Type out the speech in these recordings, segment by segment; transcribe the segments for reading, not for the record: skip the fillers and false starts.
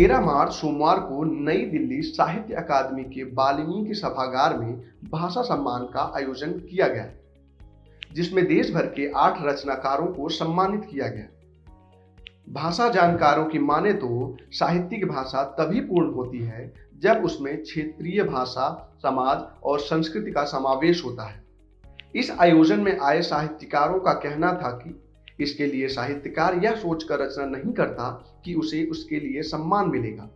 13 मार्च सोमवार को नई दिल्ली साहित्य अकादमी के वाल्मीकि सभागार में भाषा सम्मान का आयोजन किया गया, जिसमें देश भर के 8 रचनाकारों को सम्मानित किया गया। भाषा जानकारों की माने तो साहित्यिक भाषा तभी पूर्ण होती है जब उसमें क्षेत्रीय भाषा, समाज और संस्कृति का समावेश होता है। इस आयोजन में आए साहित्यकारों का कहना था कि इसके लिए साहित्यकार यह सोचकर रचना नहीं करता कि उसे उसके लिए सम्मान मिलेगा,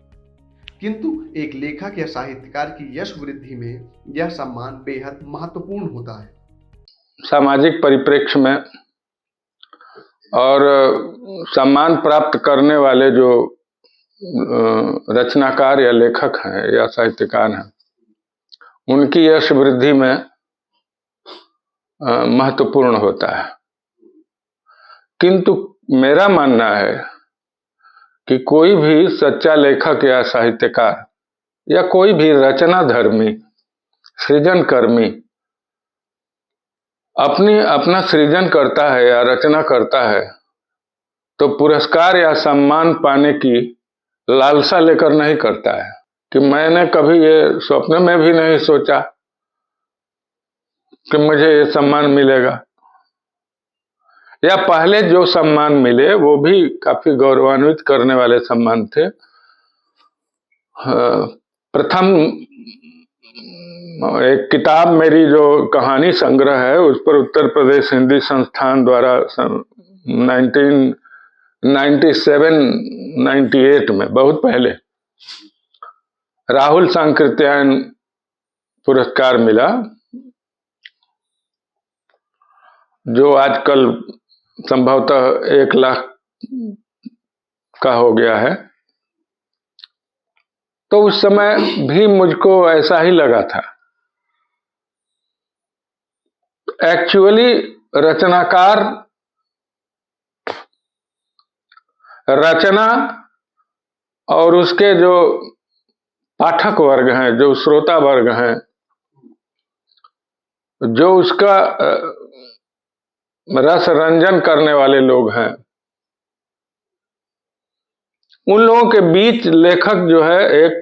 किंतु एक लेखक या साहित्यकार की यश वृद्धि में यह सम्मान बेहद महत्वपूर्ण होता है। सामाजिक परिप्रेक्ष्य में और सम्मान प्राप्त करने वाले जो रचनाकार या लेखक हैं या साहित्यकार हैं, उनकी यश वृद्धि में महत्वपूर्ण होता है। किंतु मेरा मानना है कि कोई भी सच्चा लेखक या साहित्यकार या कोई भी रचनाधर्मी, सृजनकर्मी अपना सृजन करता है या रचना करता है तो पुरस्कार या सम्मान पाने की लालसा लेकर नहीं करता है। कि मैंने कभी ये स्वप्न में भी नहीं सोचा कि मुझे ये सम्मान मिलेगा, या पहले जो सम्मान मिले वो भी काफी गौरवान्वित करने वाले सम्मान थे। प्रथम एक किताब मेरी जो कहानी संग्रह है उस पर उत्तर प्रदेश हिंदी संस्थान द्वारा 1997-98 में, बहुत पहले, राहुल सांकृत्यायन पुरस्कार मिला, जो आजकल संभवतः 1 लाख का हो गया है। तो उस समय भी मुझको ऐसा ही लगा था। एक्चुअली रचनाकार रचना और उसके जो पाठक वर्ग हैं, जो श्रोता वर्ग हैं, जो उसका रस रंजन करने वाले लोग हैं, उन लोगों के बीच लेखक जो है एक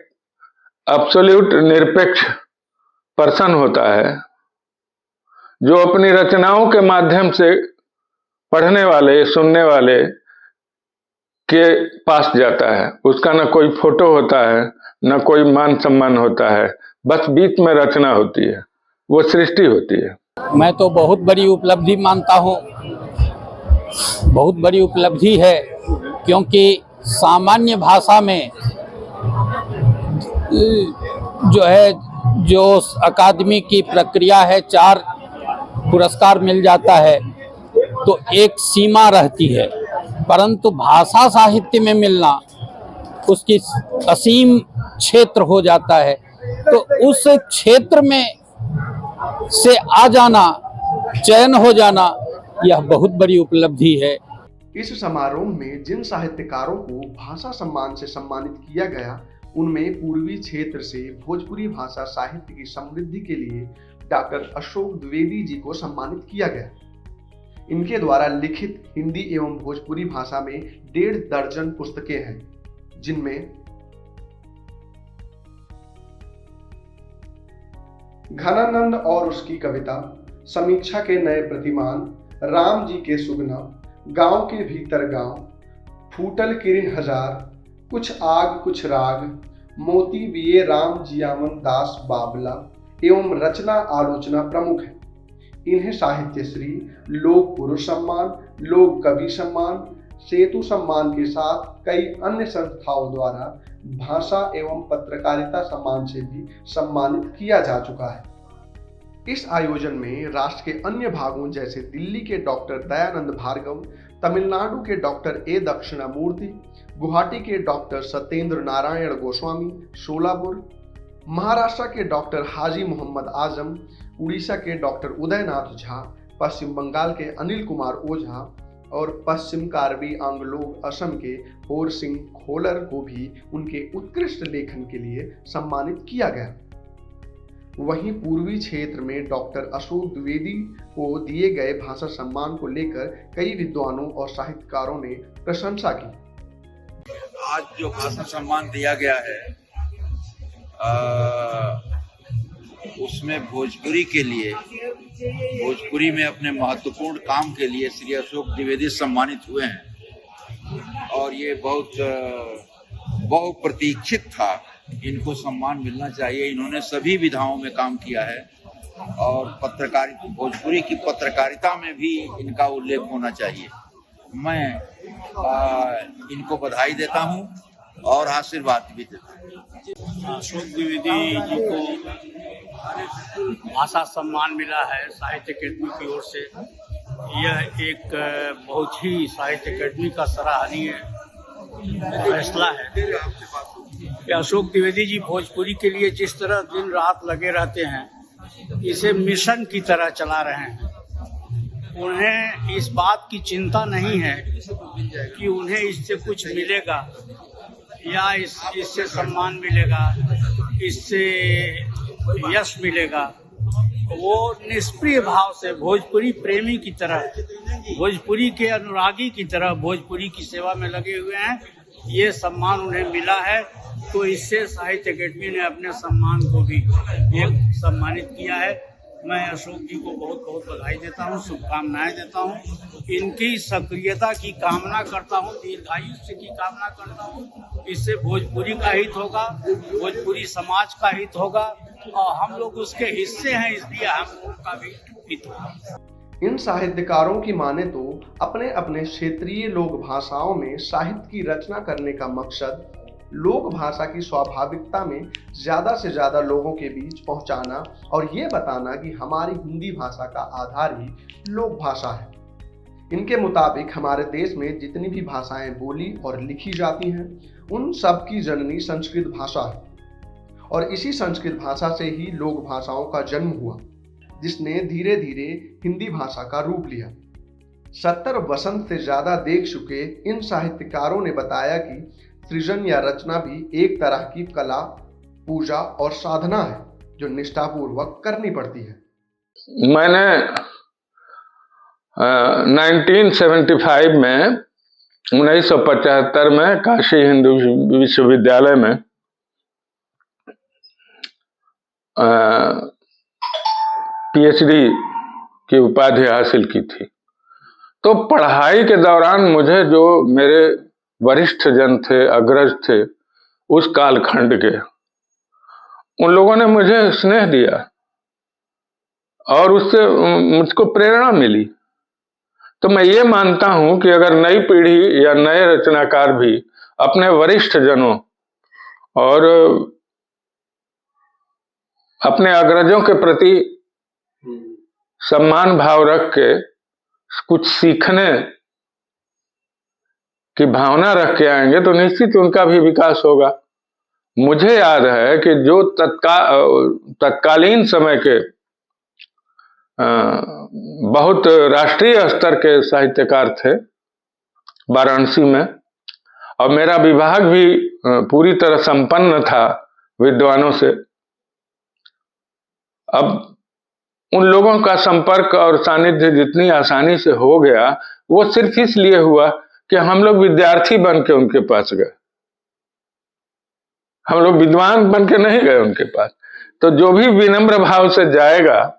एब्सोल्यूट निरपेक्ष पर्सन होता है, जो अपनी रचनाओं के माध्यम से पढ़ने वाले, सुनने वाले के पास जाता है। उसका न कोई फोटो होता है, न कोई मान सम्मान होता है, बस बीच में रचना होती है, वो सृष्टि होती है। मैं तो बहुत बड़ी उपलब्धि मानता हूँ, बहुत बड़ी उपलब्धि है, क्योंकि सामान्य भाषा में जो अकादमी की प्रक्रिया है, 4 पुरस्कार मिल जाता है तो एक सीमा रहती है, परंतु भाषा साहित्य में मिलना उसकी असीम क्षेत्र हो जाता है। तो उस क्षेत्र में से आ जाना, चयन हो जाना, यह बहुत बड़ी उपलब्धि है। इस समारोह में जिन साहित्यकारों को भाषा सम्मान से सम्मानित किया गया, उनमें पूर्वी क्षेत्र से भोजपुरी भाषा साहित्य की समृद्धि के लिए डॉक्टर अशोक द्विवेदी जी को सम्मानित किया गया। इनके द्वारा लिखित हिंदी एवं भोजपुरी भाषा में 1.5 दर्जन पुस्तकें हैं, जिनमें घनानंद और उसकी कविता, समीक्षा के नए प्रतिमान, राम जी के सुगना, गांव के भीतर गांव, फूटल किरण हजार, कुछ आग कुछ राग, मोती बिये राम जियावन दास बाबला एवं रचना आलोचना प्रमुख है। इन्हें साहित्य श्री, लोक पुरुष सम्मान, लोक कवि सम्मान, सेतु सम्मान के साथ कई अन्य संस्थाओं द्वारा भाषा एवं पत्रकारिता सम्मान से भी सम्मानित किया जा चुका है। इस आयोजन में राष्ट्र के अन्य भागों जैसे दिल्ली के डॉक्टर दयानंद भार्गव, तमिलनाडु के डॉक्टर ए दक्षिणामूर्ति, गुवाहाटी के डॉक्टर सत्येंद्र नारायण गोस्वामी, सोलापुर, महाराष्ट्र के डॉक्टर हाजी मोहम्मद आजम, उड़ीसा के डॉक्टर उदयनाथ झा, पश्चिम बंगाल के अनिल कुमार ओझा और पश्चिम कार्बी आंग्लोग असम के होर सिंह खोलर को भी उनके उत्कृष्ट लेखन के लिए सम्मानित किया गया। वहीं पूर्वी क्षेत्र में डॉक्टर अशोक द्विवेदी को दिए गए भाषा सम्मान को लेकर कई विद्वानों और साहित्यकारों ने प्रशंसा की। आज जो भाषा सम्मान दिया गया है उसमें भोजपुरी के लिए, भोजपुरी में अपने महत्वपूर्ण काम के लिए श्री अशोक द्विवेदी सम्मानित हुए हैं और ये बहुत बहुप्रतीक्षित था। इनको सम्मान मिलना चाहिए। इन्होंने सभी विधाओं में काम किया है और पत्रकारिता, भोजपुरी की पत्रकारिता में भी इनका उल्लेख होना चाहिए। मैं इनको बधाई देता हूं और आशीर्वाद भी देता हूं। अशोक द्विवेदी जी को भाषा सम्मान मिला है साहित्य अकेडमी की ओर से। यह एक बहुत ही साहित्य अकेडमी का सराहनीय फैसला है कि अशोक द्विवेदी जी भोजपुरी के लिए जिस तरह दिन रात लगे रहते हैं, इसे मिशन की तरह चला रहे हैं। उन्हें इस बात की चिंता नहीं है कि उन्हें इससे कुछ मिलेगा या इससे सम्मान मिलेगा, इससे यश मिलेगा। वो निष्प्रिय भाव से भोजपुरी प्रेमी की तरह, भोजपुरी के अनुरागी की तरह भोजपुरी की सेवा में लगे हुए हैं। ये सम्मान उन्हें मिला है, तो इससे साहित्य अकेडमी ने अपने सम्मान को भी एक सम्मानित किया है। मैं अशोक जी को बहुत बहुत बधाई देता हूँ, शुभकामनाएं देता हूँ। इनकी सक्रियता की कामना करता हूँ, दीर्घायुष्य की कामना करता हूँ। इससे भोजपुरी का हित होगा, भोजपुरी समाज का हित होगा और हम लोग उसके हिस्से हैं, इसलिए हम लोग का भी हित होगा। इन साहित्यकारों की माने तो अपने अपने क्षेत्रीय लोक भाषाओं में साहित्य की रचना करने का मकसद लोक भाषा की स्वाभाविकता में ज़्यादा से ज़्यादा लोगों के बीच पहुंचाना और ये बताना कि हमारी हिंदी भाषा का आधार ही लोक भाषा है। इनके मुताबिक हमारे देश में जितनी भी भाषाएं बोली और लिखी जाती हैं, उन सब की जननी संस्कृत भाषा है और इसी संस्कृत भाषा से ही लोक भाषाओं का जन्म हुआ, जिसने धीरे धीरे हिंदी भाषा का रूप लिया। 70 वसंत से ज़्यादा देख चुके इन साहित्यकारों ने बताया कि सृजन या रचना भी एक तरह की कला, पूजा और साधना है जो निष्ठापूर्वक करनी पड़ती है। मैंने 1975 में 1975 में काशी हिंदू विश्वविद्यालय में पीएचडी की उपाधि हासिल की थी। तो पढ़ाई के दौरान मुझे जो मेरे वरिष्ठ जन थे, अग्रज थे उस कालखंड के, उन लोगों ने मुझे स्नेह दिया और उससे मुझको प्रेरणा मिली। तो मैं ये मानता हूं कि अगर नई पीढ़ी या नए रचनाकार भी अपने वरिष्ठ जनों और अपने अग्रजों के प्रति सम्मान भाव रख के कुछ सीखने की भावना रख के आएंगे तो निश्चित उनका भी विकास होगा। मुझे याद है कि जो तत्कालीन समय के बहुत राष्ट्रीय स्तर के साहित्यकार थे वाराणसी में, और मेरा विभाग भी पूरी तरह संपन्न था विद्वानों से। अब उन लोगों का संपर्क और सानिध्य जितनी आसानी से हो गया, वो सिर्फ इसलिए हुआ कि हम लोग विद्यार्थी बन के उनके पास गए, हम लोग विद्वान बन के नहीं गए उनके पास। तो जो भी विनम्र भाव से जाएगा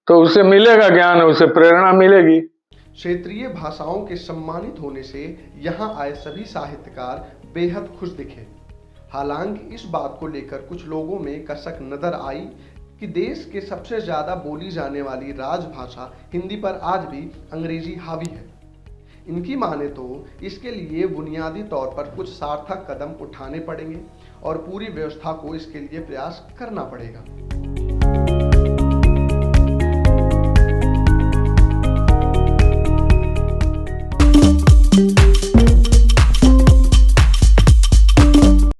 तो उसे मिलेगा ज्ञान, उसे प्रेरणा मिलेगी। क्षेत्रीय भाषाओं के सम्मानित होने से यहाँ आए सभी साहित्यकार बेहद खुश दिखे। हालांकि इस बात को लेकर कुछ लोगों में कसक नजर आई कि देश के सबसे ज़्यादा बोली जाने वाली राजभाषा हिंदी पर आज भी अंग्रेजी हावी है। इनकी माने तो इसके लिए बुनियादी तौर पर कुछ सार्थक कदम उठाने पड़ेंगे और पूरी व्यवस्था को इसके लिए प्रयास करना पड़ेगा।